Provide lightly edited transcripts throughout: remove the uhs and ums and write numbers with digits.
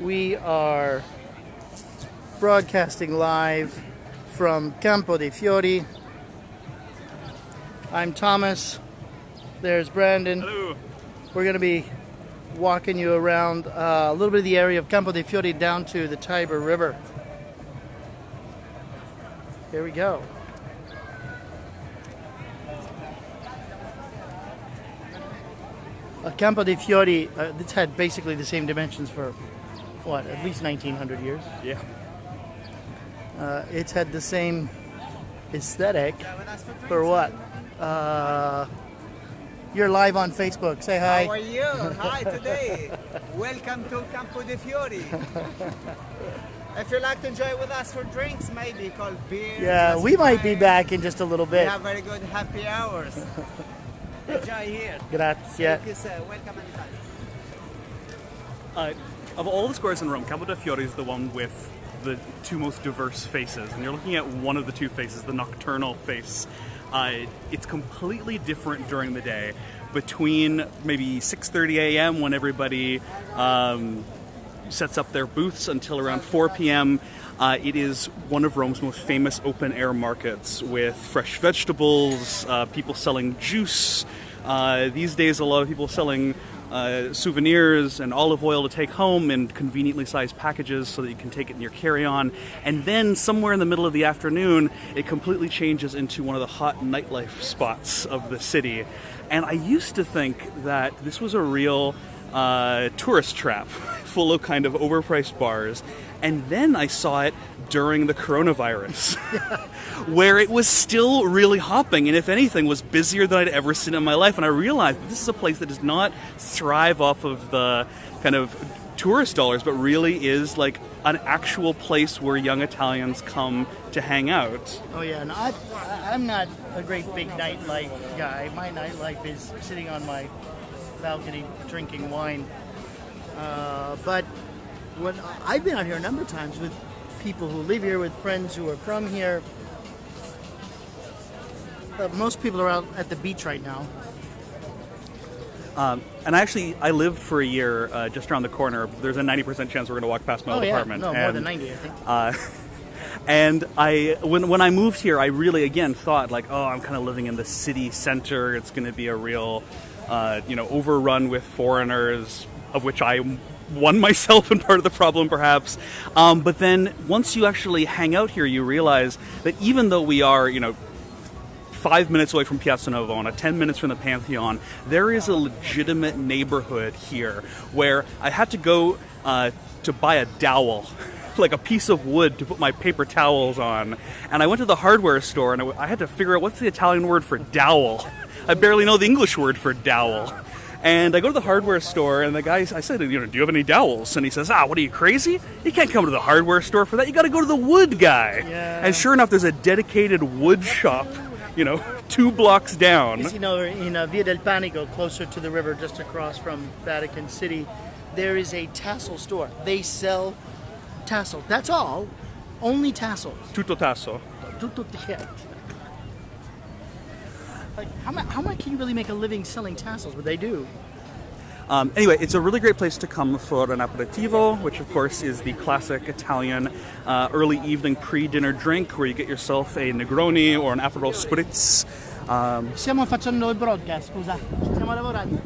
We are broadcasting live from Campo dei Fiori. I'm Thomas. There's Brandon. Hello. We're going to be walking you around a little bit of the area of Campo dei Fiori down to the Tiber River. Here we go. Campo dei Fiori, it's had basically the same dimensions for, what, at least 1900 years? Yeah. It's had the same aesthetic for what? You're live on Facebook. Say hi. How are you? Hi, today. Welcome to Campo dei Fiori. If you'd like to enjoy with us for drinks, maybe called beer. Yeah, we might be back in just a little We bit. have very good happy hours. Enjoy here. Grazie. Thank you, sir. Welcome anytime. Of all the squares in Rome, Campo dei Fiori is the one with the two most diverse faces, and you're looking at one of the two faces, the nocturnal face. It's completely different during the day. Between maybe 6:30 a.m. when everybody sets up their booths until around 4 p.m. It is one of Rome's most famous open-air markets with fresh vegetables, people selling juice. These days, a lot of people selling souvenirs and olive oil to take home in conveniently sized packages so that you can take it in your carry-on. And then somewhere in the middle of the afternoon, it completely changes into one of the hot nightlife spots of the city. And I used to think that this was a real tourist trap full of kind of overpriced bars. And then I saw it during the coronavirus, where it was still really hopping, and if anything, was busier than I'd ever seen in my life. And I realized that this is a place that does not thrive off of the kind of tourist dollars, but really is like an actual place where young Italians come to hang out. Oh yeah, and I'm not a great big nightlife guy. My nightlife is sitting on my balcony drinking wine. But when I've been out here a number of times with people who live here, with friends who are from here. Most people are out at the beach right now. And I lived for a year just around the corner. There's a 90% chance we're going to walk past my old apartment. No, more than 90, I think. And when I moved here, I really, again, thought, like, oh, I'm kind of living in the city center. It's going to be a real, overrun with foreigners, of which I one myself and part of the problem, perhaps. But then once you actually hang out here, you realize that even though we are, 5 minutes away from Piazza Navona, 10 minutes from the Pantheon, there is a legitimate neighborhood here where I had to go to buy a dowel, like a piece of wood to put my paper towels on. And I went to the hardware store and I had to figure out what's the Italian word for dowel. I barely know the English word for dowel. And I go to the hardware store, and the guy, I said, do you have any dowels? And he says, what are you, crazy? You can't come to the hardware store for that. You got to go to the wood guy. Yeah. And sure enough, there's a dedicated wood shop, 2 blocks down. In Via del Panico, closer to the river, just across from Vatican City, there is a tassel store. They sell tassel. That's all. Only tassels. Tutto tasso. Yeah. Like, how much can you really make a living selling tassels? What they do? Anyway, it's a really great place to come for an aperitivo, which of course is the classic Italian early evening pre-dinner drink where you get yourself a Negroni or an Aperol Spritz. Stiamo facendo il broadcast, scusa. Stiamo lavorando.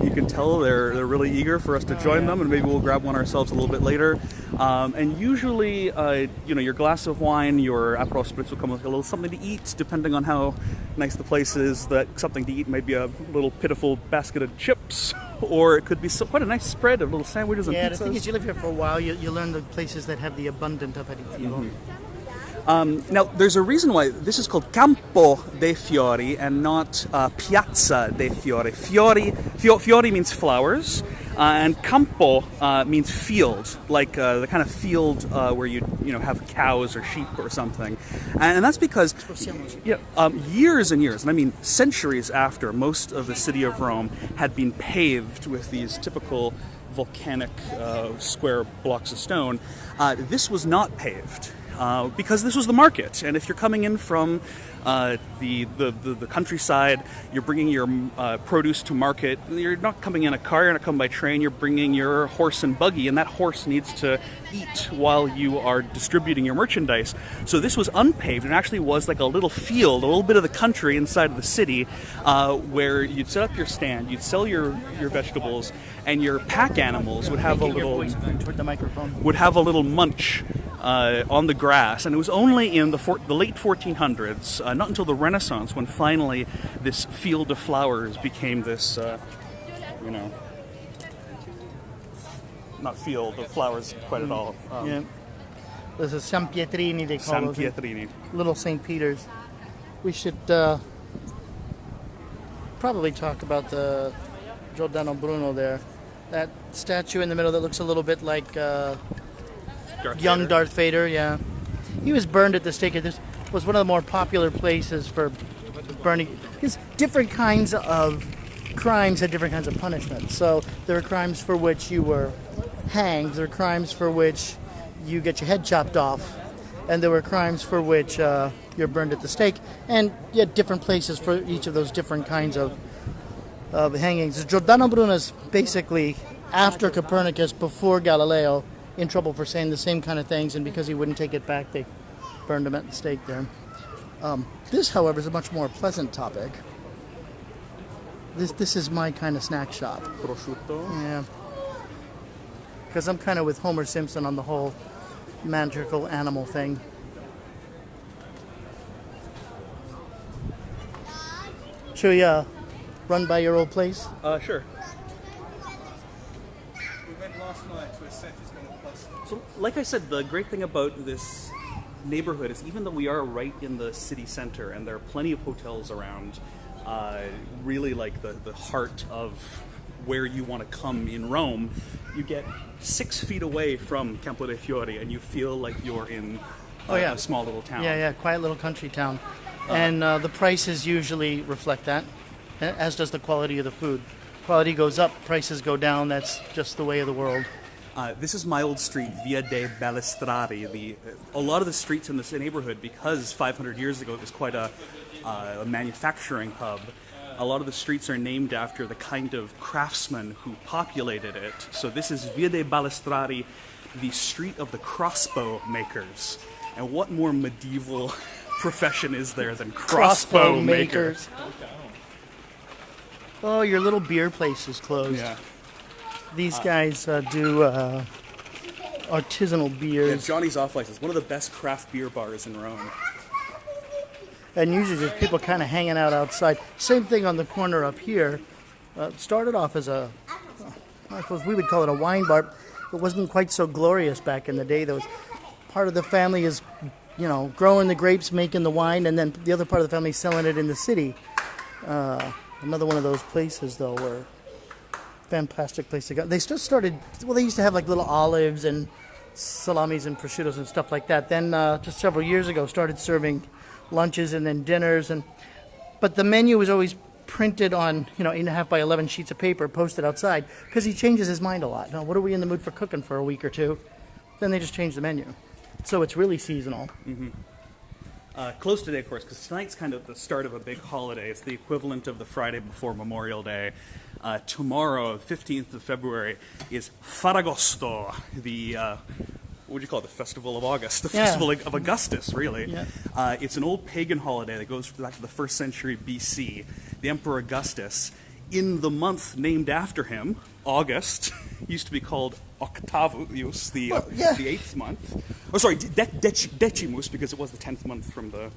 You can tell they're really eager for us to join them, and maybe we'll grab one ourselves a little bit later. And usually, your glass of wine, your Aperol Spritz will come with a little something to eat, depending on how nice the place is. That something to eat may be a little pitiful basket of chips, or it could be quite a nice spread of little sandwiches and pizzas. Yeah, the thing is, you live here for a while, you learn the places that have the abundant aperitivo. Mm-hmm. Now, there's a reason why this is called Campo dei Fiori and not Piazza dei Fiori. Fiori means flowers, and Campo means field, like the kind of field where you have cows or sheep or something. And that's because years and years, and I mean centuries after most of the city of Rome had been paved with these typical volcanic square blocks of stone, this was not paved. because this was the market. And if you're coming in from the countryside, you're bringing your produce to market. You're not coming in a car, you're not coming by train, you're bringing your horse and buggy, and that horse needs to eat while you are distributing your merchandise. So this was unpaved and actually was like a little field, a little bit of the country inside of the city, where you'd set up your stand, you'd sell your vegetables, and your pack animals would have a little toward the microphone. would have a little munch on the grass. And it was only in the late 1400s, not until the Renaissance, when finally this field of flowers became this, not field of flowers quite at all. Yeah. This is San Pietrini, they call San those. Pietrini. Little St. Peter's. We should probably talk about the Giordano Bruno there. That statue in the middle that looks a little bit like young Darth Vader, yeah. He was burned at the stake. This was one of the more popular places for burning. Because different kinds of crimes had different kinds of punishments. So there were crimes for which you were hanged. There were crimes for which you get your head chopped off. And there were crimes for which you're burned at the stake. And you had different places for each of those different kinds of hangings. Giordano Bruno is basically after Copernicus, before Galileo, in trouble for saying the same kind of things, and because he wouldn't take it back, they burned him at the stake there. This, however, is a much more pleasant topic. This is my kind of snack shop. Prosciutto. Yeah. Because I'm kind of with Homer Simpson on the whole magical animal thing. Should we run by your old place? Sure. We went last night to a set is going to bust. So, like I said, the great thing about this neighborhood is even though we are right in the city center and there are plenty of hotels around, really like the heart of where you want to come in Rome, you get 6 feet away from Campo dei Fiori and you feel like you're in a small little town. Yeah, quiet little country town. And the prices usually reflect that, as does the quality of the food. Quality goes up, prices go down. That's just the way of the world. This is my old street, Via dei Balestrari. A lot of the streets in this neighborhood, because 500 years ago it was quite a manufacturing hub, a lot of the streets are named after the kind of craftsmen who populated it. So this is Via dei Balestrari, the street of the crossbow makers. And what more medieval profession is there than crossbow makers? Oh, your little beer place is closed. Yeah. These guys do artisanal Yeah, beers. Johnny's Off License, one of the best craft beer bars in Rome. And usually just people kind of hanging out outside. Same thing on the corner up here. Started off as I suppose we would call it a wine bar. It wasn't quite so glorious back in the day. There was part of the family is, growing the grapes, making the wine, and then the other part of the family selling it in the city. Another one of those places, though, were fantastic place to go. They just started, they used to have like little olives and salamis and prosciuttos and stuff like that. Then just several years ago started serving lunches and then dinners. But the menu was always printed on, 8.5 by 11 sheets of paper posted outside because he changes his mind a lot. Now, what are we in the mood for cooking for a week or two? Then they just change the menu. So it's really seasonal. Mm-hmm. Close today, of course, because tonight's kind of the start of a big holiday. It's the equivalent of the Friday before Memorial Day. Tomorrow, 15th of February, is Ferragosto, the, what would you call it, the Festival of August, the Festival of Augustus, really. Yeah. It's an old pagan holiday that goes back to the 1st century BC. The Emperor Augustus, in the month named after him, August, used to be called Octavius, the 8th month. Oh, sorry, Decimus, because it was the 10th month from the...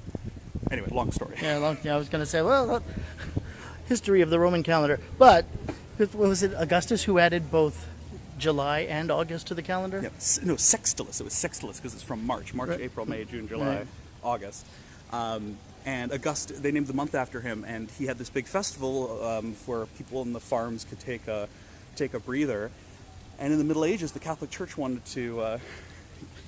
Anyway, long story. Yeah, I was going to say, history of the Roman calendar. But, was it Augustus who added both July and August to the calendar? Yeah, no, Sextilis. It was Sextilis because it's from March. Right. April, May, June, July, Right. August. And Augustus, they named the month after him, and he had this big festival where people in the farms could take a breather. And in the Middle Ages, the Catholic Church wanted to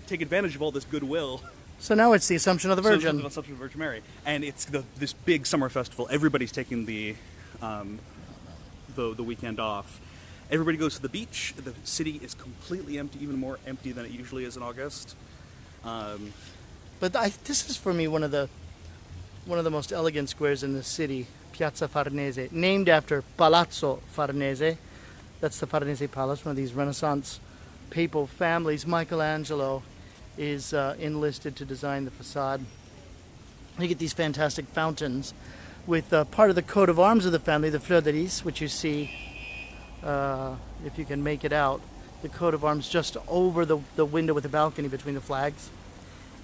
take advantage of all this goodwill. So now it's the Assumption of the Virgin. So it's the Assumption of the Virgin Mary, and it's this big summer festival. Everybody's taking the weekend off. Everybody goes to the beach. The city is completely empty, even more empty than it usually is in August. But this is for me one of the most elegant squares in the city, Piazza Farnese, named after Palazzo Farnese. That's the Farnese Palace, one of these Renaissance papal families. Michelangelo is enlisted to design the facade. You get these fantastic fountains with part of the coat of arms of the family, the fleur de lis, which you see, if you can make it out, the coat of arms just over the window with the balcony between the flags.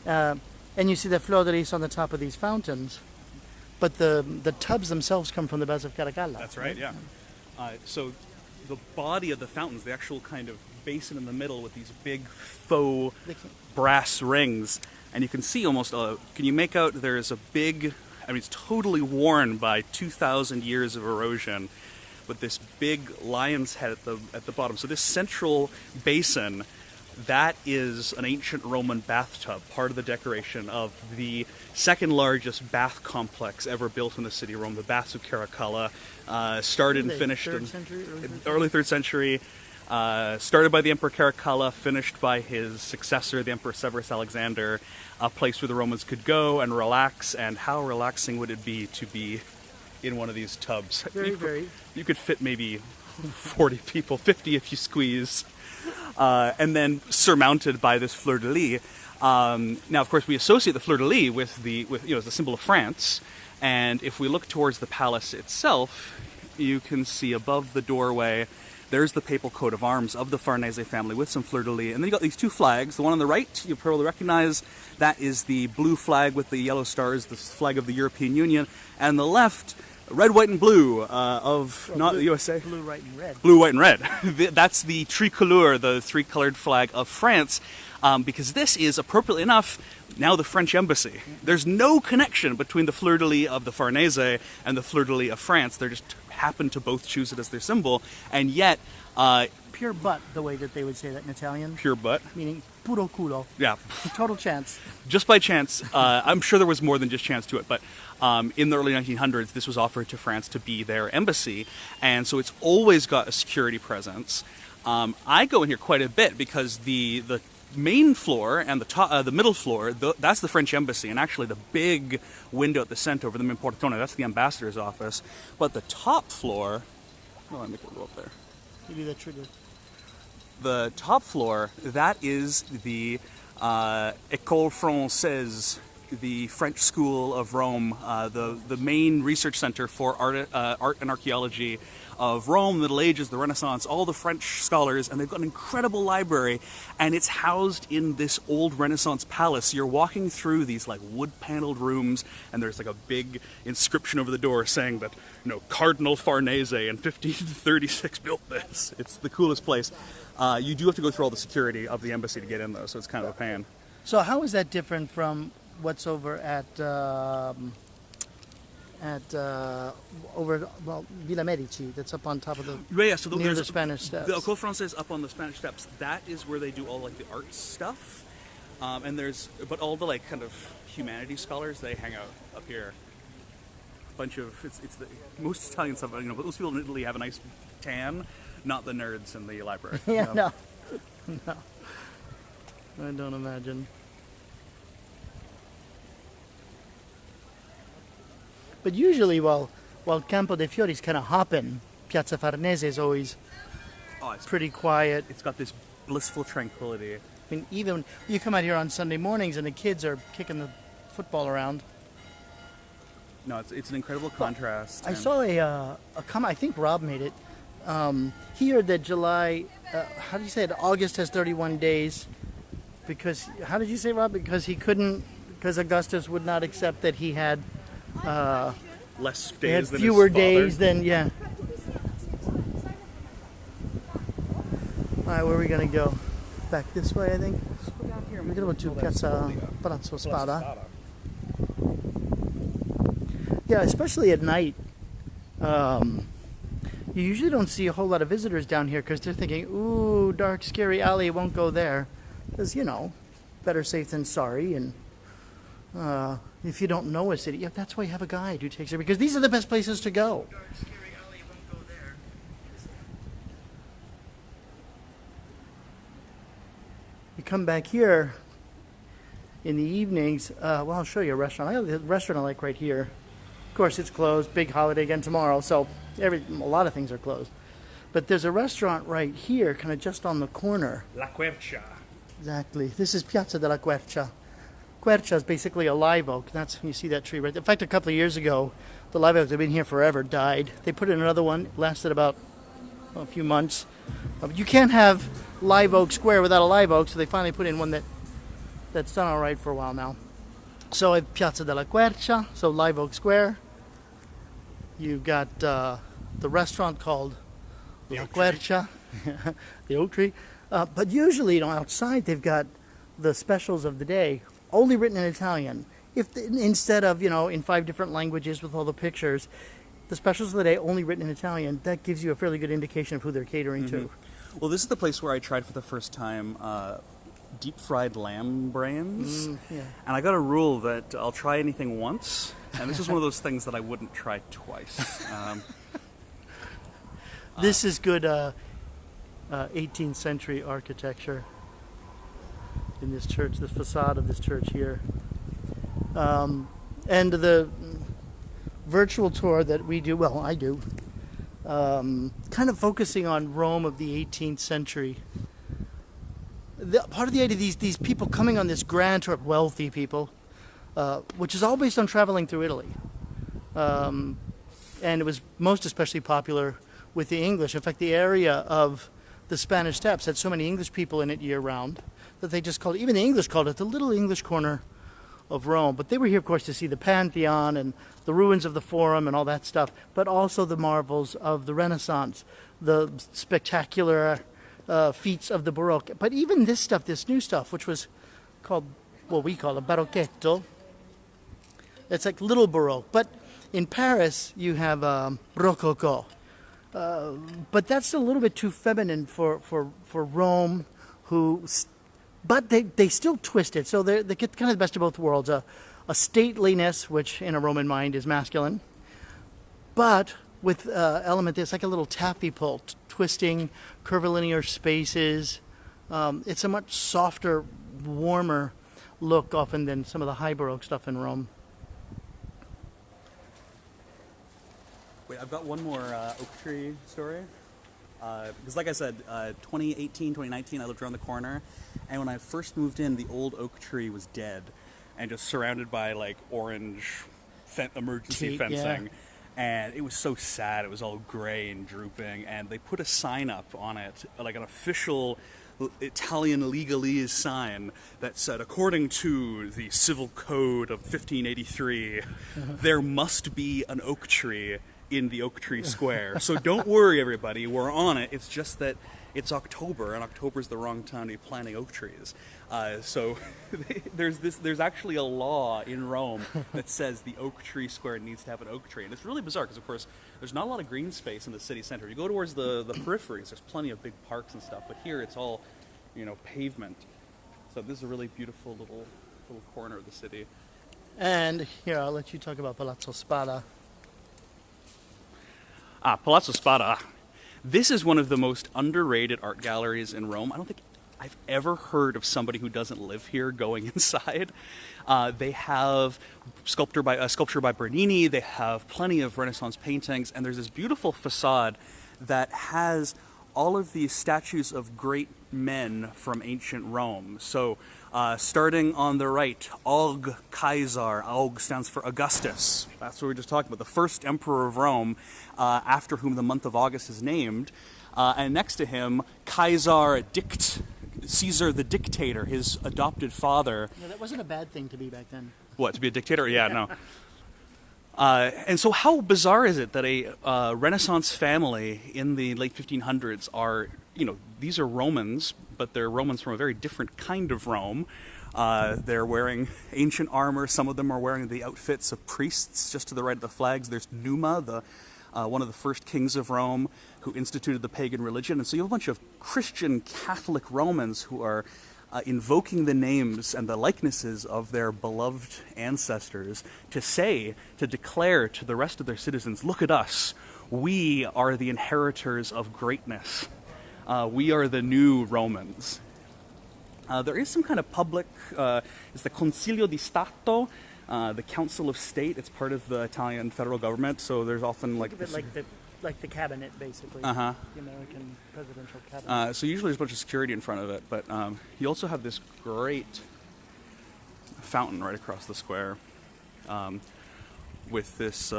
And you see the fleur de lis on the top of these fountains. But the tubs themselves come from the Baths of Caracalla. That's right, yeah. So the body of the fountains, the actual kind of basin in the middle with these big faux brass rings, and you can see almost, can you make out there's a big, I mean it's totally worn by 2,000 years of erosion, with this big lion's head at the bottom. So this central basin, that is an ancient Roman bathtub, part of the decoration of the second largest bath complex ever built in the city of Rome, the Baths of Caracalla, started and finished in early 3rd century, started by the Emperor Caracalla, finished by his successor, the Emperor Severus Alexander, a place where the Romans could go and relax, and how relaxing would it be to be in one of these tubs? You could fit maybe 40 people, 50 if you squeeze. And then surmounted by this fleur de lis. Now, of course, we associate the fleur de lis with as the symbol of France. And if we look towards the palace itself, you can see above the doorway, there's the papal coat of arms of the Farnese family with some fleur de lis. And then you got these two flags. The one on the right, you probably recognize, that is the blue flag with the yellow stars, the flag of the European Union. And the left, red, white, and blue not the USA. Blue, white, and red. Blue, white, and red. That's the tricolore, the three-colored flag of France, because this is, appropriately enough, now the French embassy. There's no connection between the fleur de lis of the Farnese and the fleur de lis of France. They just happen to both choose it as their symbol, and yet... pure butt, the way that they would say that in Italian. Pure butt. Meaning puro culo. Yeah. Total chance. Just by chance. I'm sure there was more than just chance to it, but in the early 1900s, this was offered to France to be their embassy, and so it's always got a security presence. I go in here quite a bit because the main floor and the middle floor, that's the French embassy, and actually the big window at the center over the main portone, that's the ambassador's office. But the top floor, let me go up there. Give you the trigger. The top floor, that is the École Française, the French School of Rome, the main research center for art and archaeology of Rome, Middle Ages, the Renaissance, all the French scholars, and they've got an incredible library, and it's housed in this old Renaissance palace. You're walking through these like wood-paneled rooms, and there's like a big inscription over the door saying that, Cardinal Farnese in 1536 built this. It's the coolest place. You do have to go through all the security of the embassy to get in, though, so it's kind of a pain. So how is that different from what's over at Villa Medici? That's up on top of the near the Spanish Steps. The École Française up on the Spanish Steps. That is where they do all like the art stuff, but all the like kind of humanities scholars, they hang out up here. Bunch of it's the most Italian stuff. But most people in Italy have a nice tan, not the nerds in the library. Yeah, no, I don't imagine. But usually, while Campo dei Fiori is kind of hopping, Piazza Farnese is always pretty quiet. It's got this blissful tranquility. I mean, even you come out here on Sunday mornings and the kids are kicking the football around. No, it's an incredible contrast. I saw a comment. I think Rob made it. Here that July, how do you say it? August has 31 days. Because, how did you say, Rob? Because Augustus would not accept that he had less days than fewer his father. days than, yeah. All right, where are we going to go? Back this way, I think. We're going to go to Palazzo Spada. Yeah, especially at night. You usually don't see a whole lot of visitors down here because they're thinking, ooh, dark, scary alley, won't go there. Because, better safe than sorry. And if you don't know a city, yeah, that's why you have a guide who takes you, because these are the best places to go. Dark, scary alley, won't go there. You come back here, in the evenings, well, I'll show you a restaurant. The restaurant I like right here. Of course, it's closed. Big holiday again tomorrow, so a lot of things are closed. But there's a restaurant right here, kind of just on the corner. La Quercia. Exactly. This is Piazza della Quercia. Quercia is basically a live oak. You see that tree right there. In fact, a couple of years ago, the live oaks have been here forever, died. They put in another one, lasted about a few months. You can't have live oak square without a live oak, so they finally put in one that's done all right for a while now. So Piazza della Quercia, so live oak square. You've got the restaurant called La Quercia, the oak tree. But usually, outside they've got the specials of the day, only written in Italian. Instead of, in 5 different languages with all the pictures, the specials of the day only written in Italian, that gives you a fairly good indication of who they're catering to. Well, this is the place where I tried for the first time deep-fried lamb brains. Yeah. And I got a rule that I'll try anything once, and this is one of those things that I wouldn't try twice. This is good 18th century architecture in this church, the facade of this church here. And the virtual tour that we do, well, I do, kind of focusing on Rome of the 18th century. Part of the idea of these people coming on this grand tour, wealthy people, which is all based on traveling through Italy. And it was most especially popular with the English. In fact, the area of the Spanish Steps had so many English people in it year-round that they just called it, even the English called it the little English corner of Rome. But they were here, of course, to see the Pantheon and the ruins of the Forum and all that stuff, but also the marvels of the Renaissance, the spectacular feats of the Baroque. But even this stuff, this new stuff, which was called, what we call a Barocchetto, it's like little Baroque. But in Paris, you have Rococo. But that's a little bit too feminine for Rome, but they still twist it. So they get kind of the best of both worlds. A stateliness, which in a Roman mind is masculine, but with element that's like a little taffy pull, twisting, curvilinear spaces. It's a much softer, warmer look often than some of the high Baroque stuff in Rome. Wait, I've got one more oak tree story. Because like I said, 2018, 2019, I lived around the corner. And when I first moved in, the old oak tree was dead and just surrounded by like orange emergency fencing. Yeah. And it was so sad. It was all gray and drooping. And they put a sign up on it, like an official Italian legalese sign that said, according to the Civil Code of 1583, there must be an oak tree in the Oak Tree Square. So don't worry, everybody, we're on it. It's just that it's October, and October's the wrong time to be planting oak trees. So there's actually a law in Rome that says the Oak Tree Square needs to have an oak tree. And it's really bizarre because, of course, there's not a lot of green space in the city center. You go towards the peripheries, there's plenty of big parks and stuff, but here it's all, pavement. So this is a really beautiful little corner of the city. And here, I'll let you talk about Palazzo Spada. Palazzo Spada. This is one of the most underrated art galleries in Rome. I don't think I've ever heard of somebody who doesn't live here going inside. They have sculpture by Bernini. They have plenty of Renaissance paintings, and there's this beautiful facade that has all of these statues of great men from ancient Rome. So starting on the right, Aug Caesar. Aug stands for Augustus. That's what we were just talking about, the first emperor of Rome, after whom the month of August is named. And next to him, Caesar Caesar the dictator, his adopted father. Yeah, that wasn't a bad thing to be back then. What, to be a dictator? Yeah, no. And so how bizarre is it that a Renaissance family in the late 1500s are, these are Romans, but they're Romans from a very different kind of Rome. They're wearing ancient armor. Some of them are wearing the outfits of priests. Just to the right of the flags, there's Numa, one of the first kings of Rome, who instituted the pagan religion. And so you have a bunch of Christian Catholic Romans who are invoking the names and the likenesses of their beloved ancestors to declare to the rest of their citizens, look at us, we are the inheritors of greatness. We are the new Romans. There is some kind of public, it's the Consiglio di Stato, the Council of State. It's part of the Italian federal government, so there's often Think of it like the cabinet, basically. The American presidential cabinet. So usually there's a bunch of security in front of it, but you also have this great fountain right across the square with this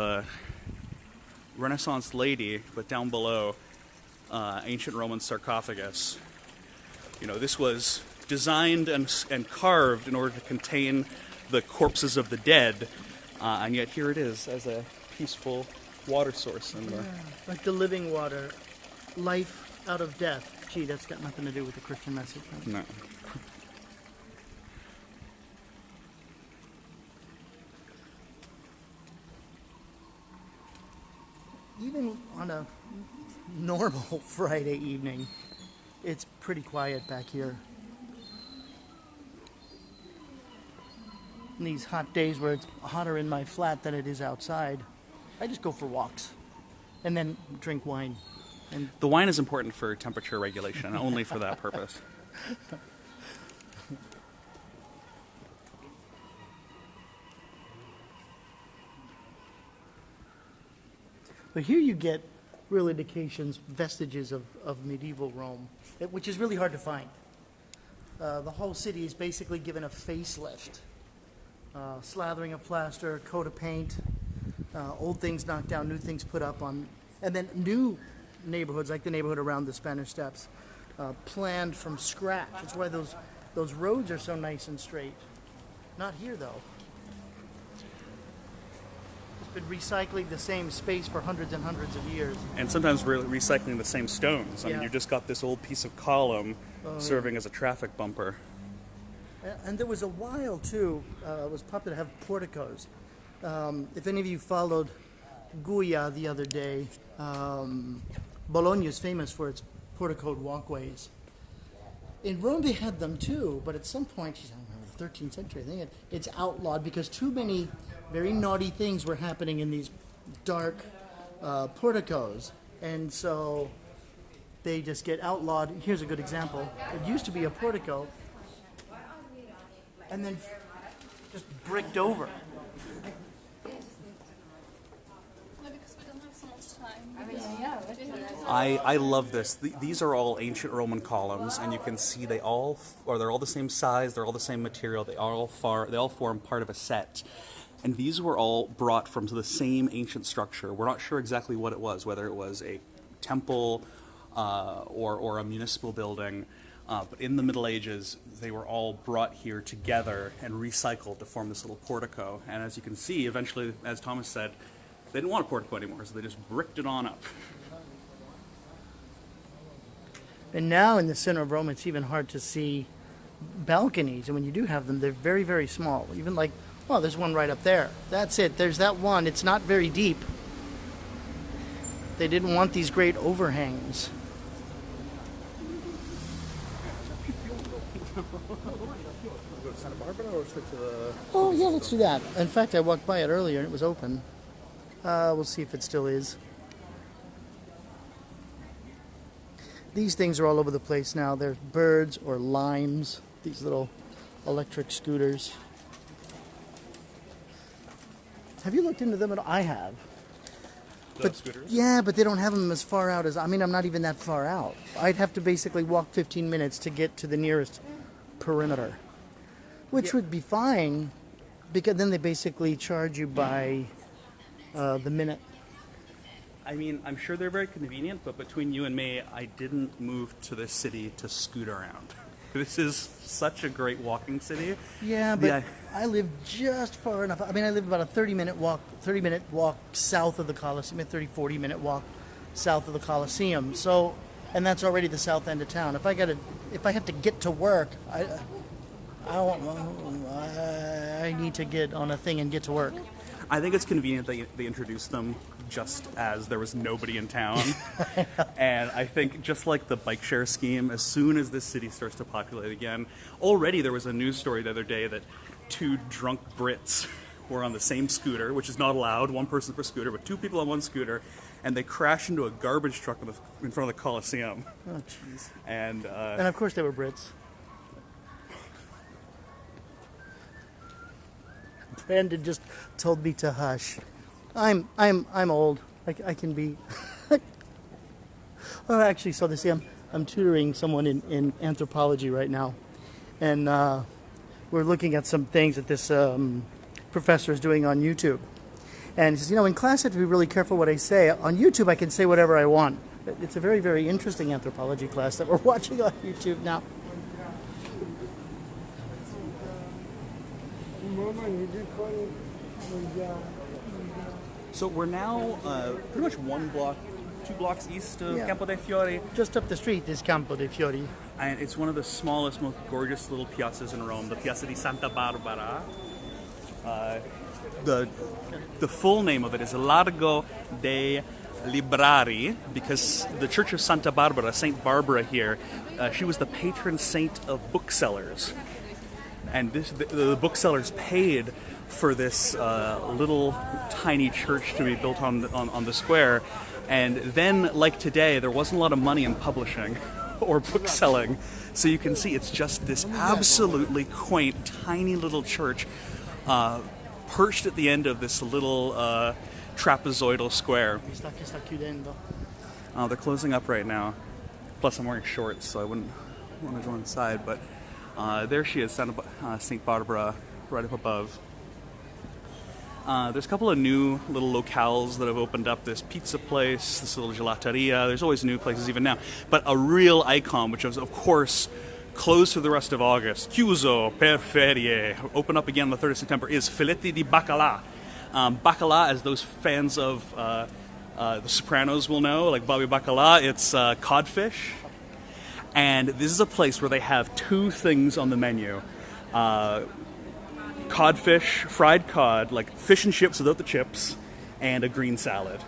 Renaissance lady, but down below, ancient Roman sarcophagus. You know, this was designed and carved in order to contain the corpses of the dead, and yet here it is as a peaceful water source. Like the living water, life out of death. Gee, that's got nothing to do with the Christian message. Right? No. Even on a normal Friday evening, it's pretty quiet back here. In these hot days where it's hotter in my flat than it is outside, I just go for walks and then drink wine. And The wine is important for temperature regulation, only for that purpose. But here you get real indications, vestiges of medieval Rome, which is really hard to find. The whole city is basically given a facelift. Slathering of plaster, coat of paint, old things knocked down, new things put up on, and then new neighborhoods, like the neighborhood around the Spanish Steps, planned from scratch. That's why those roads are so nice and straight. Not here, though. It's been recycling the same space for hundreds and hundreds of years. And sometimes we're recycling the same stones. I mean, Yeah. you've just got this old piece of column serving as a traffic bumper. And there was a while, too, it was popular to have porticos. If any of you followed Guia the other day, Bologna is famous for its porticoed walkways. In Rome, they had them, too, but at some point, I don't know, the 13th century, I think it's outlawed because too many very naughty things were happening in these dark porticos. And so they just get outlawed. Here's a good example. It used to be a portico, and then just bricked over. Because we don't have so much time. I love this. These are all ancient Roman columns, and you can see they're all the same size, they're all the same material, they all form part of a set. And these were all brought from the same ancient structure. We're not sure exactly what it was, whether it was a temple or a municipal building. But in the Middle Ages, they were all brought here together and recycled to form this little portico. And as you can see, eventually, as Thomas said, they didn't want a portico anymore, so they just bricked it on up. And now in the center of Rome, it's even hard to see balconies. And when you do have them, they're very, very small. Even like, oh, there's one right up there. That's it. There's that one. It's not very deep. They didn't want these great overhangs. Go to Santa Barbara or stick to the... Oh, yeah, let's do that. In fact, I walked by it earlier and it was open. We'll see if it still is. These things are all over the place now. There's birds or limes, these little electric scooters. Have you looked into them at all? I have. The scooters? Yeah, but they don't have them as far out as... I mean, I'm not even that far out. I'd have to basically walk 15 minutes to get to the nearest perimeter, which would be fine, because then they basically charge you by the minute. I mean, I'm sure they're very convenient, but between you and me, I didn't move to this city to scoot around. This is such a great walking city. Yeah, but Yeah. I live just far enough. I mean, I live about a 30-minute walk south of the Coliseum, a 40-minute walk south of the Coliseum. So, and that's already the south end of town. If I have to get to work, I need to get on a thing and get to work. I think it's convenient that they introduced them just as there was nobody in town. And I think just like the bike share scheme, as soon as this city starts to populate again, already there was a news story the other day that 2 drunk Brits were on the same scooter, which is not allowed, 1 person per scooter, but 2 people on 1 scooter, and they crashed into a garbage truck in front of the Coliseum. Oh, jeez. And And of course they were Brits. Brandon just told me to hush. I'm old. I can be. Oh, actually, so this I'm tutoring someone in anthropology right now, and we're looking at some things that this professor is doing on YouTube. And he says, in class I have to be really careful what I say. On YouTube I can say whatever I want. It's a very, very interesting anthropology class that we're watching on YouTube now. So we're now pretty much 2 blocks east of Campo dei Fiori. Just up the street is Campo dei Fiori. And it's one of the smallest, most gorgeous little piazzas in Rome, the Piazza di Santa Barbara. The full name of it is Largo dei Librari, because the Church of Santa Barbara, Saint Barbara here, she was the patron saint of booksellers. And the booksellers paid for this little tiny church to be built on the square. And then, like today, there wasn't a lot of money in publishing or bookselling. So you can see it's just this absolutely quaint, tiny little church perched at the end of this little trapezoidal square. They're closing up right now. Plus, I'm wearing shorts, so I wouldn't want to go inside. But there she is, St. Barbara, right up above. There's a couple of new little locales that have opened up. This pizza place, this little gelateria. There's always new places even now. But a real icon, which is, of course, closed for the rest of August, chiuso per ferie, open up again on the 3rd of September, is Filetti di Baccalà. Baccalà, as those fans of The Sopranos will know, like Bobby Baccalà, it's codfish. And this is a place where they have 2 things on the menu. Codfish, fried cod, like fish and chips without the chips, and a green salad.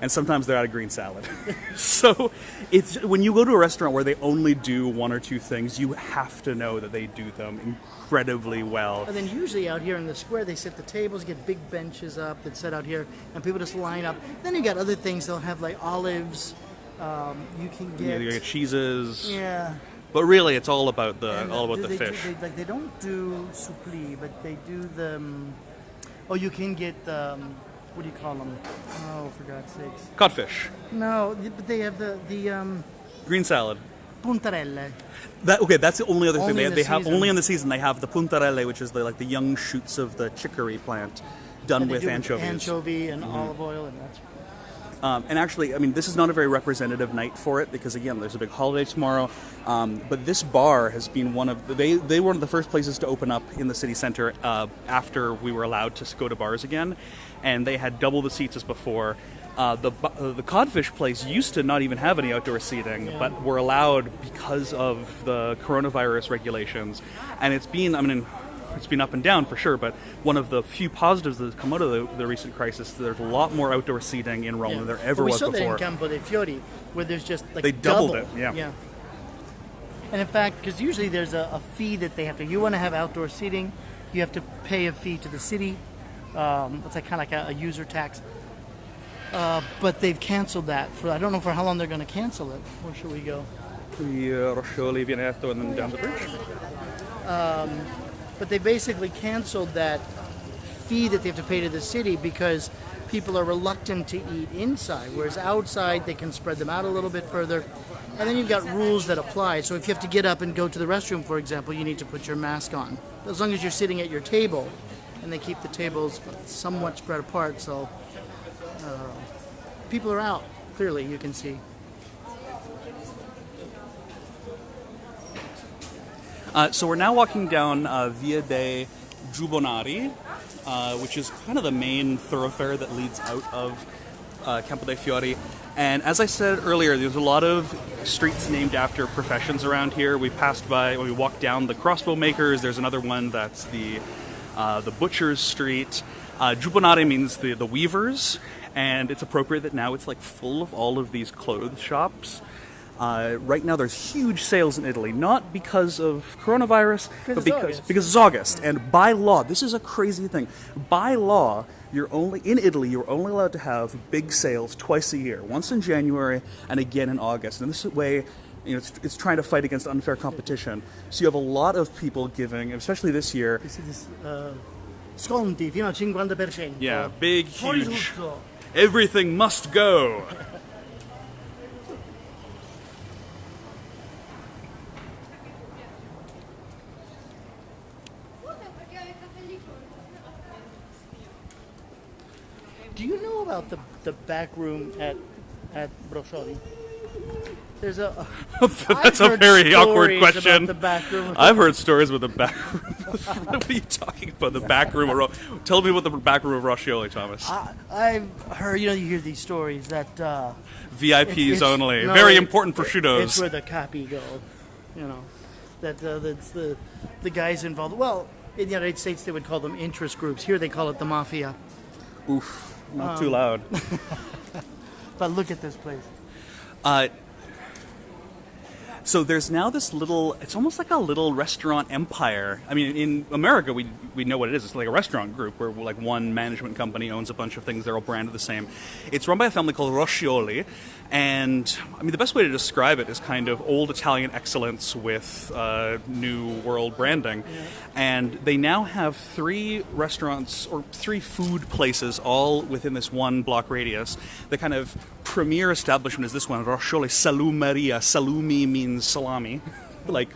And sometimes they're out of green salad. So it's when you go to a restaurant where they only do 1 or 2 things, you have to know that they do them incredibly well. And then usually out here in the square, they set the tables, get big benches up that set out here, and people just line up. Then you got other things. They'll have like olives. You can get you get cheeses. Yeah. But really, it's all about the fish. They don't do supplì, but they do the. Oh, you can get what do you call them? Oh, for God's sakes! Codfish. No, but they have the green salad. Puntarelle. That's the only other thing they have. Season. Only in the season they have the puntarelle, which is the young shoots of the chicory plant, done with anchovies. Anchovy and olive oil, and that's. And actually, I mean, this is not a very representative night for it because, again, there's a big holiday tomorrow. But this bar has been they were one of the first places to open up in the city center after we were allowed to go to bars again. And they had double the seats as before. The codfish place used to not even have any outdoor seating, but were allowed because of the coronavirus regulations. And it's been up and down for sure, but one of the few positives that has come out of the recent crisis, there's a lot more outdoor seating in Rome than there ever was before. We saw that in Campo dei Fiori, where there's just like they doubled it, yeah. And in fact, because usually there's a fee that they have to. You want to have outdoor seating, you have to pay a fee to the city. It's like kind of like a user tax. But they've canceled that. I don't know for how long they're going to cancel it. Where should we go? Roscioli, Veneto, and then down the bridge. But they basically canceled that fee that they have to pay to the city because people are reluctant to eat inside, whereas outside they can spread them out a little bit further. And then you've got rules that apply. So if you have to get up and go to the restroom, for example, you need to put your mask on. As long as you're sitting at your table, and they keep the tables somewhat spread apart, so people are out, clearly, you can see. So we're now walking down Via dei Giubbonari, which is kind of the main thoroughfare that leads out of Campo dei Fiori. And as I said earlier, there's a lot of streets named after professions around here. We walked down the crossbow makers. There's another one that's the butcher's street. Giubbonari means the weavers, and it's appropriate that now it's like full of all of these clothes shops. Right now there's huge sales in Italy, not because of coronavirus, but because it's August. And by law, this is a crazy thing. By law, in Italy, you're only allowed to have big sales twice a year, once in January and again in August. And this way, it's trying to fight against unfair competition. So you have a lot of people giving, especially this year. You see this sconti fino al 50%. Yeah, big, Fuori huge. tutto. Everything must go. Do you know about the back room at Brocioli? There's a. That's I've a heard very awkward stories question. about the back room. I've heard stories with the back room. What are you talking about? The back room of Tell me about the back room of Roscioli, Thomas. I've heard, you hear these stories that VIPs it's- only. no, Very it- important prosciuttos. it's where the capi go. That's the guys involved. Well, in the United States they would call them interest groups. Here they call it the mafia. Oof, not too loud. But look at this place. So there's now this little, it's almost like a little restaurant empire. I mean, in America, we know what it is. It's like a restaurant group where like one management company owns a bunch of things. They're all branded the same. It's run by a family called Roscioli. And, I mean, the best way to describe it is kind of old Italian excellence with new world branding. Yeah. And they now have 3 restaurants, or 3 food places, all within this one block radius. The kind of premier establishment is this one, Roscioli Salumeria. Salumi means salami, like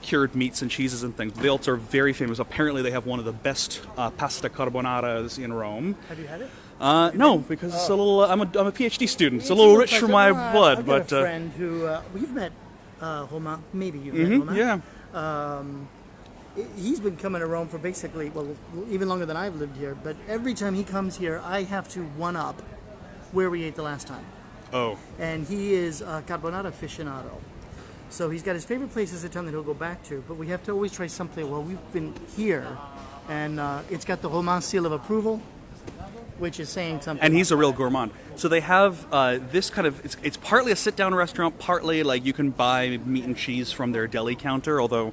cured meats and cheeses and things. They also are very famous. Apparently they have one of the best pasta carbonaras in Rome. Have you had it? No, because it's a little. I'm a PhD student. It's a little rich for my blood. I've but got a friend who we've met, Homa. Maybe you've met Homa. Yeah. He's been coming to Rome for basically, well, even longer than I've lived here. But every time he comes here, I have to one up where we ate the last time. Oh. And he is a carbonara aficionado. So he's got his favorite places in town that he'll go back to. But we have to always try something. Well, we've been here, and it's got the Homa seal of approval, which is saying something. And he's a real gourmand. So they have this kind of, it's partly a sit-down restaurant, partly like you can buy meat and cheese from their deli counter, although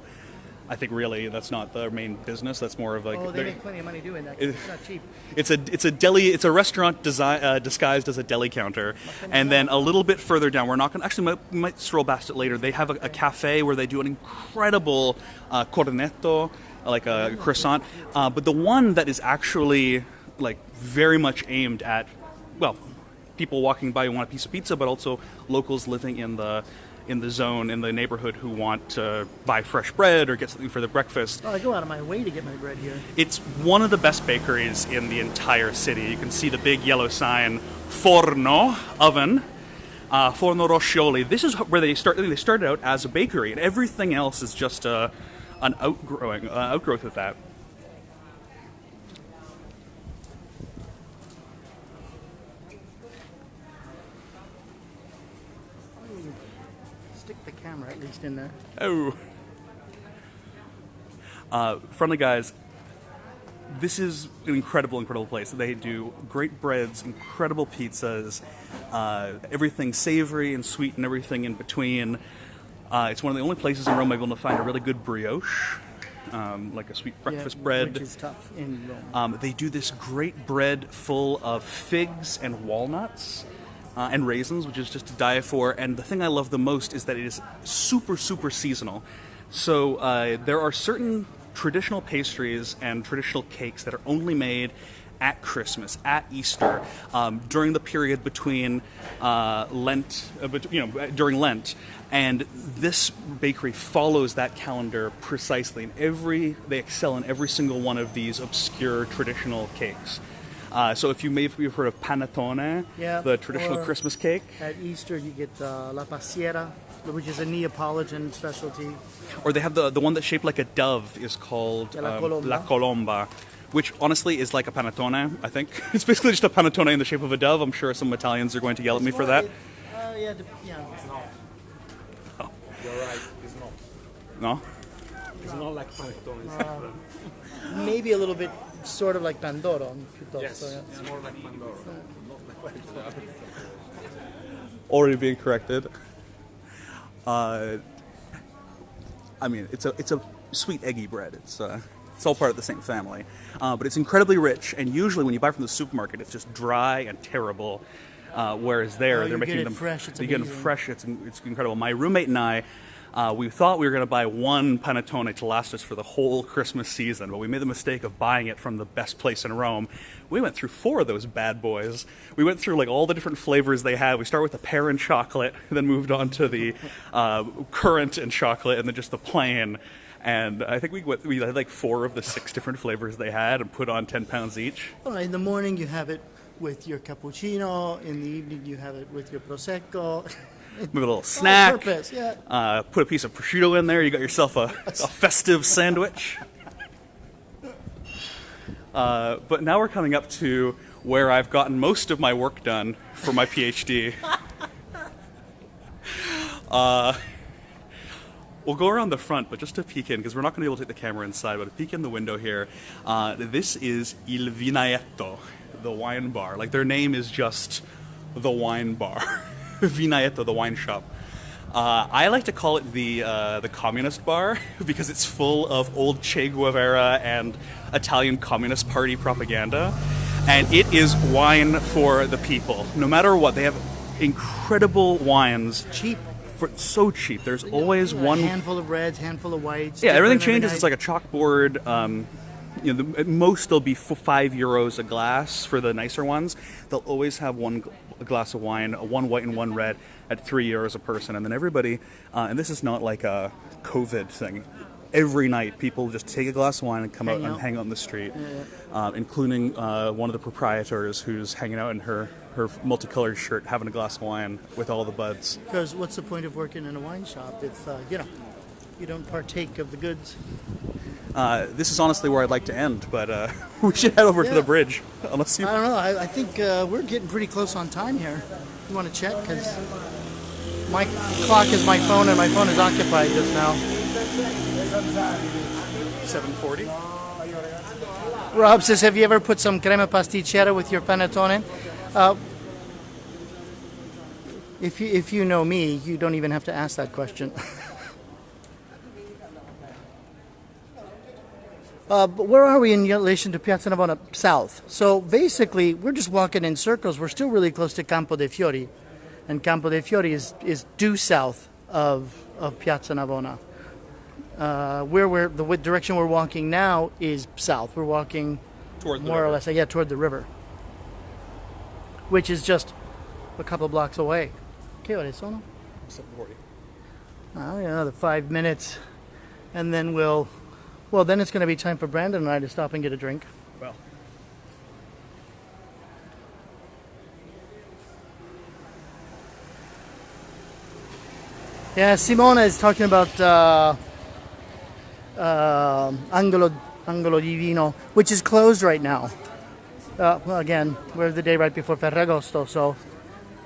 I think really that's not their main business. That's more of like... Oh, they make plenty of money doing that. 'Cause it's not cheap. It's a deli. It's a restaurant disguised as a deli counter, and then a little bit further down, we're not going to actually might stroll past it later. They have a cafe where they do an incredible cornetto, like a croissant. But the one that is actually like very much aimed at, well, people walking by who want a piece of pizza, but also locals living in the zone, in the neighborhood, who want to buy fresh bread or get something for their breakfast. Oh, I go out of my way to get my bread here. It's one of the best bakeries in the entire city. You can see the big yellow sign, Forno, oven, Forno Roscioli. This is where they started out as a bakery, and everything else is just an outgrowth of that. Stick the camera at least in there. Oh. Friendly guys, this is an incredible place. They do great breads, incredible pizzas, everything savory and sweet and everything in between. It's one of the only places in Rome I'm able to find a really good brioche, like a sweet breakfast bread. Which is tough in Rome. They do this great bread full of figs and walnuts. And raisins, which is just to die for. And the thing I love the most is that it is super, super seasonal. So there are certain traditional pastries and traditional cakes that are only made at Christmas, at Easter, during the period between Lent, during Lent. And this bakery follows that calendar precisely. And they excel in every single one of these obscure traditional cakes. So if you've heard of panettone, the traditional Christmas cake. At Easter you get la pastiera, which is a Neapolitan specialty. Or they have the one that's shaped like a dove is called la colomba, which honestly is like a panettone, I think. It's basically just a panettone in the shape of a dove. I'm sure some Italians are going to yell at me for that. Yeah. Oh. You're right, it's not. No? It's not like panettone. Maybe a little bit sort of like Pandoro. Yes, it's more like Pandoro, not like panettone. Already being corrected. I mean, it's a sweet eggy bread. It's all part of the same family, but it's incredibly rich. And usually, when you buy from the supermarket, it's just dry and terrible. Whereas they're making them fresh. you get them fresh. It's incredible. My roommate and I, We thought we were going to buy one panettone to last us for the whole Christmas season, but we made the mistake of buying it from the best place in Rome. We went through 4 of those bad boys. We went through like all the different flavors they had. We started with the pear and chocolate, then moved on to the currant and chocolate, and then just the plain. And I think we had like 4 of the 6 different flavors they had and put on 10 pounds each. Well, in the morning you have it with your cappuccino. In the evening you have it with your prosecco. With a little snack. Purpose, yeah. Put a piece of prosciutto in there. You got yourself a festive sandwich. But now we're coming up to where I've gotten most of my work done for my PhD. We'll go around the front, but just to peek in, because we're not going to be able to take the camera inside, but to peek in the window here, this is Il Vinaietto, the wine bar. Like, their name is just the wine bar. Vinaietto, the wine shop. I like to call it the communist bar, because it's full of old Che Guevara and Italian Communist Party propaganda. And it is wine for the people. No matter what, they have incredible wines. Cheap. So cheap. There's always one handful of reds, handful of whites. Yeah, everything changes. It's like a chalkboard. At most they'll be €5 a glass for the nicer ones. They'll always have one glass of wine, one white and one red, at €3 a person, and then everybody. And this is not like a COVID thing. Every night, people just take a glass of wine and come out and hang out on the street, including one of the proprietors who's hanging out in her multicolored shirt, having a glass of wine with all the buds. Because what's the point of working in a wine shop if, you don't partake of the goods? This is honestly where I'd like to end, but we should head over to the bridge. Unless you... I don't know. I think we're getting pretty close on time here. You want to check? Because my clock is my phone, and my phone is occupied just now. 7:40. Rob says, have you ever put some crema pasticcera with your panettone? If you know me, you don't even have to ask that question. But where are we in relation to Piazza Navona? South. So basically, we're just walking in circles. We're still really close to Campo dei Fiori. And Campo dei Fiori is due south of Piazza Navona. The direction we're walking now is south. We're walking toward more or less, toward the river, which is just a couple of blocks away. Che ore sono? 7:40. Another 5 minutes, and then then it's going to be time for Brandon and I to stop and get a drink. Well. Yeah, Simona is talking about Angolo di Vino, which is closed right now. Well, again, we're the day right before Ferragosto, so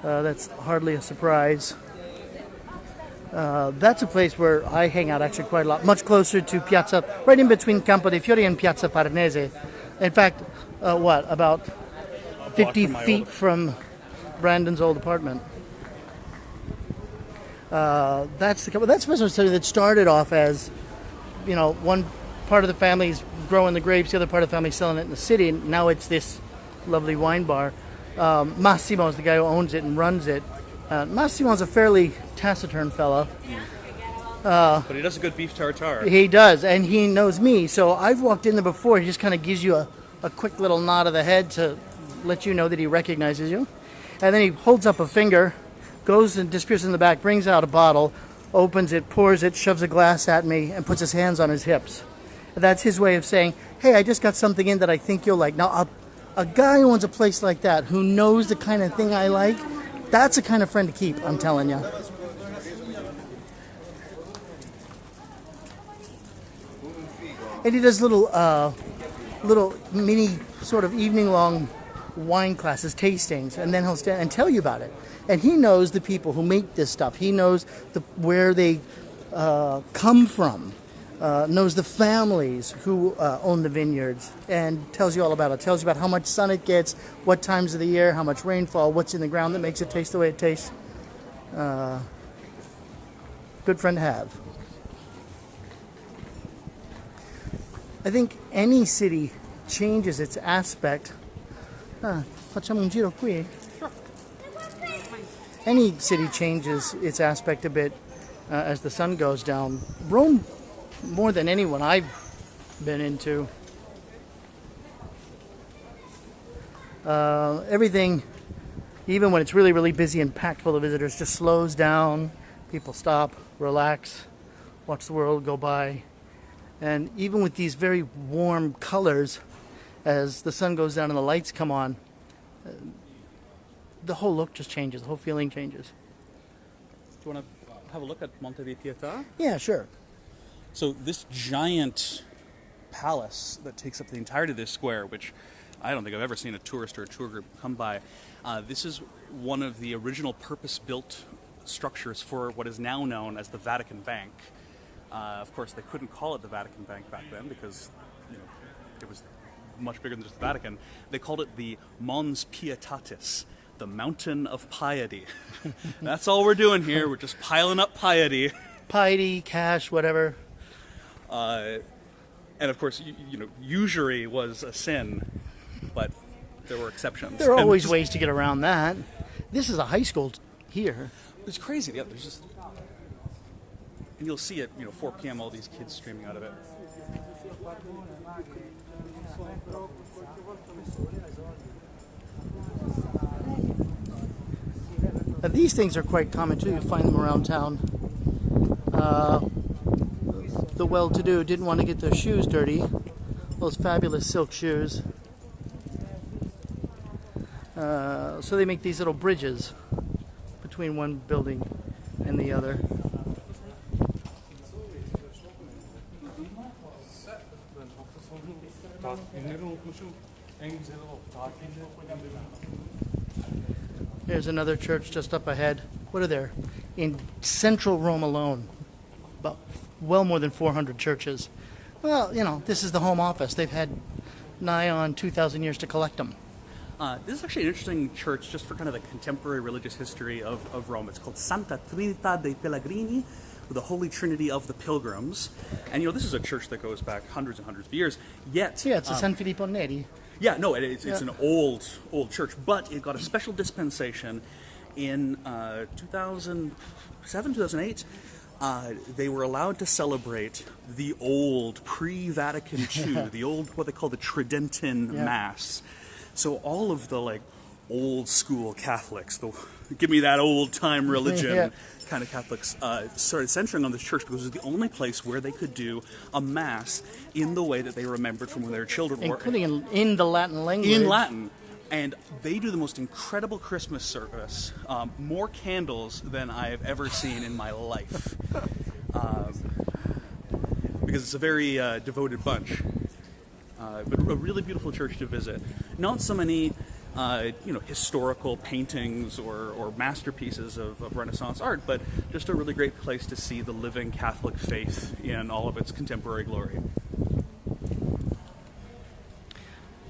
that's hardly a surprise. That's a place where I hang out actually quite a lot, much closer to Piazza, right in between Campo dei Fiori and Piazza Farnese. In fact, about 50 feet from Brandon's old apartment. That's a study that started off as, one part of the family's growing the grapes, the other part of the family selling it in the city, and now it's this lovely wine bar. Massimo is the guy who owns it and runs it. Massimo's a fairly taciturn fella. But he does a good beef tartare. He does, and he knows me, so I've walked in there before. He just kind of gives you a quick little nod of the head to let you know that he recognizes you. And then he holds up a finger, goes and disappears in the back, brings out a bottle, opens it, pours it, shoves a glass at me, and puts his hands on his hips. That's his way of saying, hey, I just got something in that I think you'll like. Now, a guy who owns a place like that, who knows the kind of thing I like, that's the kind of friend to keep, I'm telling you. And he does little mini sort of evening-long wine classes, tastings, and then he'll stand and tell you about it. And he knows the people who make this stuff. He knows where they come from, knows the families who own the vineyards, and tells you all about it. Tells you about how much sun it gets, what times of the year, how much rainfall, what's in the ground that makes it taste the way it tastes. Good friend to have. I think any city changes its aspect. Facciamo un giro qui. Any city changes its aspect a bit as the sun goes down. Rome, more than anyone I've been into. Everything, even when it's really, really busy and packed full of visitors, just slows down. People stop, relax, watch the world go by. And even with these very warm colors, as the sun goes down and the lights come on, the whole look just changes, the whole feeling changes. Do you want to have a look at Monte di Pietà? Yeah, sure. So this giant palace that takes up the entirety of this square, which I don't think I've ever seen a tourist or a tour group come by, this is one of the original purpose-built structures for what is now known as the Vatican Bank. Of course, they couldn't call it the Vatican Bank back then because it was much bigger than just the Vatican. They called it the Mons Pietatis, the Mountain of Piety. That's all we're doing here. We're just piling up piety. Piety, cash, whatever. And of course, usury was a sin, but there were exceptions. There are always ways to get around that. This is a high school here. It's crazy. Yeah, there's just, and you'll see at 4 p.m. all these kids streaming out of it. Now, these things are quite common too. You find them around town. The well-to-do didn't want to get their shoes dirty. Those fabulous silk shoes. So they make these little bridges between one building and the other. There's another church just up ahead. What are there? In central Rome alone, about well more than 400 churches. Well, this is the home office. They've had nigh on 2,000 years to collect them. This is actually an interesting church just for kind of the contemporary religious history of Rome. It's called Santa Trinità dei Pellegrini, the Holy Trinity of the Pilgrims. And this is a church that goes back hundreds and hundreds of years. Yet, yeah, it's a San Filippo Neri. Yeah, no, it's an old church, but it got a special dispensation in 2007, 2008. They were allowed to celebrate the old pre-Vatican II, the old what they call the Tridentine Mass. So all of the old school Catholics, give me that old time religion kind of Catholics, started centering on this church because it was the only place where they could do a mass in the way that they remembered from when they were children, including in the Latin language. In Latin. And they do the most incredible Christmas service, more candles than I have ever seen in my life, because it's a very devoted bunch. But a really beautiful church to visit. Not so many, historical paintings or masterpieces of Renaissance art, but just a really great place to see the living Catholic faith in all of its contemporary glory.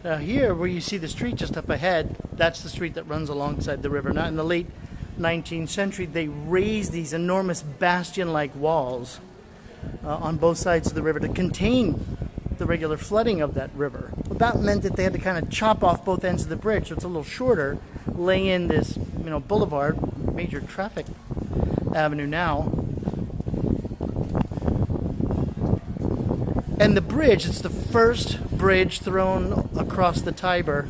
Now here, where you see the street just up ahead, that's the street that runs alongside the river. Now, in the late 19th century, they raised these enormous bastion-like walls on both sides of the river to contain the regular flooding of that river. Well, that meant that they had to kind of chop off both ends of the bridge, so it's a little shorter, lay in this, boulevard, major traffic avenue now. And the bridge, it's the first bridge thrown across the Tiber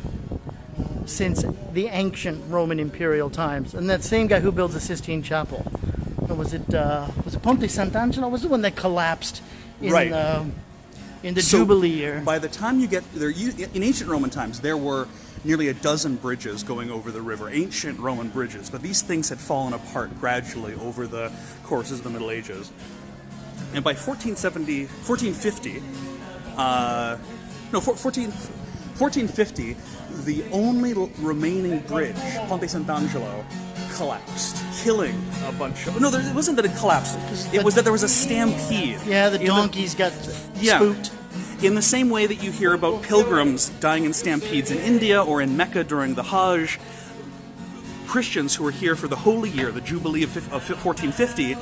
since the ancient Roman imperial times. And that same guy who builds the Sistine Chapel, was it Ponte Sant'Angelo? Was the one that collapsed in the Jubilee year? By the time you get there, in ancient Roman times, there were nearly a dozen bridges going over the river, ancient Roman bridges, but these things had fallen apart gradually over the courses of the Middle Ages. And by 1450, the only remaining bridge, Ponte Sant'Angelo, collapsed, killing a bunch of... No, it wasn't that it collapsed. It was that there was a stampede. Yeah, the donkeys got spooked. In the same way that you hear about pilgrims dying in stampedes in India or in Mecca during the Hajj, Christians who were here for the Holy Year, the Jubilee of 1450,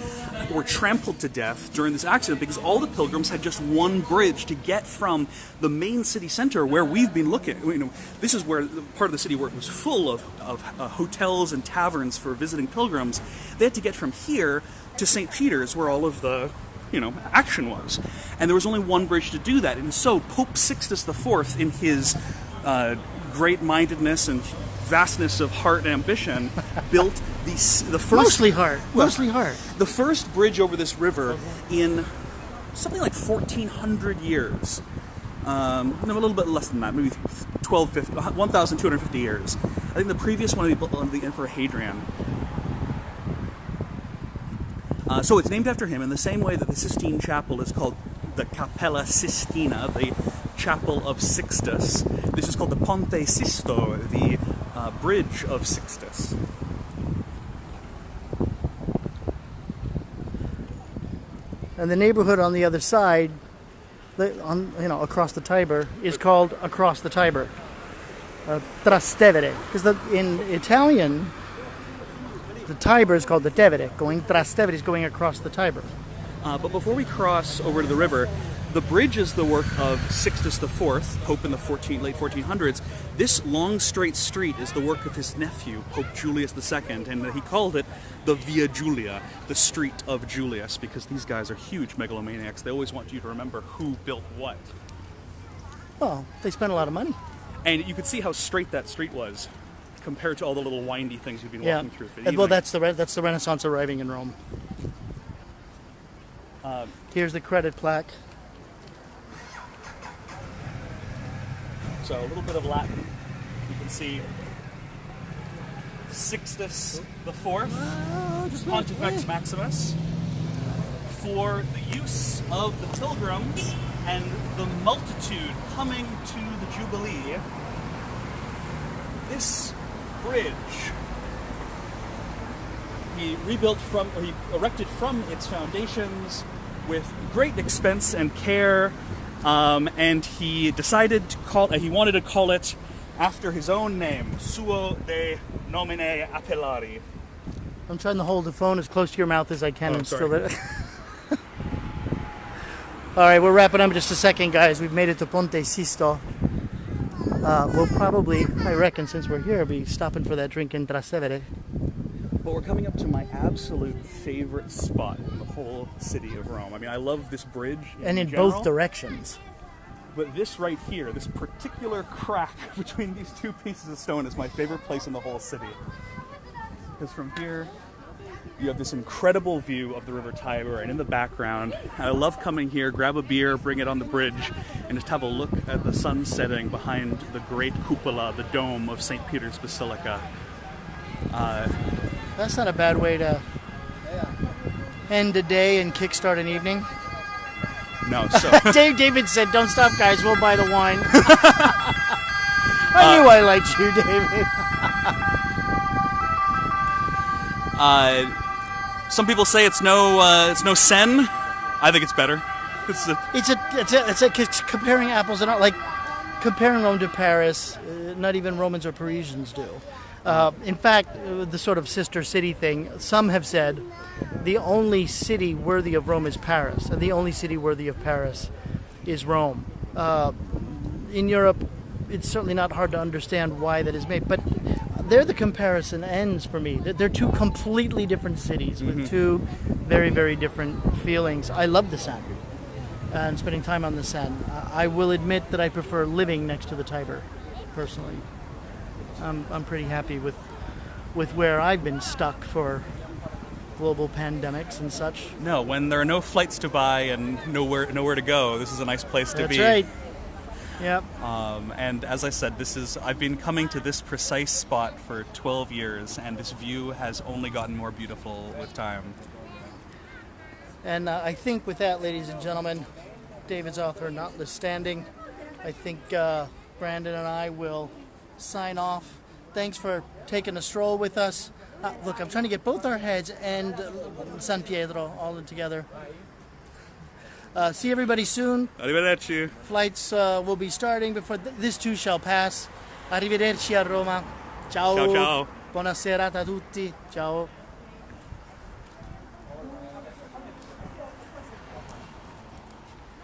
were trampled to death during this accident because all the pilgrims had just one bridge to get from the main city center where we've been looking. You know, this is where part of the city where it was full of hotels and taverns for visiting pilgrims. They had to get from here to St. Peter's where all of the action was. And there was only one bridge to do that. And so Pope Sixtus IV, in his great-mindedness and vastness of heart and ambition, built the first... Mostly heart. The first bridge over this river in something like 1,400 years. No, a little bit less than that, maybe 1,250 years. I think the previous one was the Emperor Hadrian. So it's named after him in the same way that the Sistine Chapel is called the Cappella Sistina, the Chapel of Sixtus. This is called the Ponte Sisto, the Bridge of Sixtus. And the neighborhood on the other side, across the Tiber, is called across the Tiber, Trastevere, because in Italian, the Tiber is called the Tevere. Going Trastevere is going across the Tiber. But before we cross over to the river, the bridge is the work of Sixtus IV, Pope in the late 1400s. This long straight street is the work of his nephew, Pope Julius II, and he called it the Via Julia, the Street of Julius, because these guys are huge megalomaniacs. They always want you to remember who built what. Well, they spent a lot of money. And you could see how straight that street was compared to all the little windy things we've been walking through for the evening. Well, that's the Renaissance arriving in Rome. Here's the credit plaque. So a little bit of Latin. You can see Sixtus IV, Pontifex Maximus, for the use of the pilgrims and the multitude coming to the Jubilee. This bridge he erected from its foundations with great expense and care, and he decided he wanted to call it after his own name, suo de nomine appellari. I'm trying to hold the phone as close to your mouth as I can and still. All right, we're wrapping up in just a second, guys. We've made it to Ponte Sisto. We'll probably, I reckon, since we're here, be stopping for that drink in Trastevere. But we're coming up to my absolute favorite spot in the whole city of Rome. I mean, I love this bridge in general, both directions. But this right here, this particular crack between these two pieces of stone is my favorite place in the whole city. Because from here, you have this incredible view of the River Tiber, and in the background, I love coming here, grab a beer, bring it on the bridge, and just have a look at the sun setting behind the great cupola, the dome of St. Peter's Basilica. That's not a bad way to end a day and kickstart an evening. No, so... David said, don't stop, guys, we'll buy the wine. I knew I liked you, David. Some people say it's no Seine. I think it's better. It's comparing apples and like comparing Rome to Paris. Not even Romans or Parisians do. In fact, the sort of sister city thing. Some have said the only city worthy of Rome is Paris, and the only city worthy of Paris is Rome. In Europe, it's certainly not hard to understand why that is made, but there the comparison ends for me. They're two completely different cities with two very, very different feelings. I love the Seine and spending time on the Seine. I will admit that I prefer living next to the Tiber, personally. I'm pretty happy with where I've been stuck for global pandemics and such. No, when there are no flights to buy and nowhere to go, this is a nice place to be. That's right. Yep. And as I said, I've been coming to this precise spot for 12 years, and this view has only gotten more beautiful with time. And I think with that, ladies and gentlemen, David's author notwithstanding, I think Brandon and I will sign off. Thanks for taking a stroll with us. Look, I'm trying to get both our heads and San Pietro all in together. See everybody soon. Arrivederci. Flights will be starting before this too shall pass. Arrivederci a Roma. Ciao. Ciao, ciao. Buona serata a tutti. Ciao.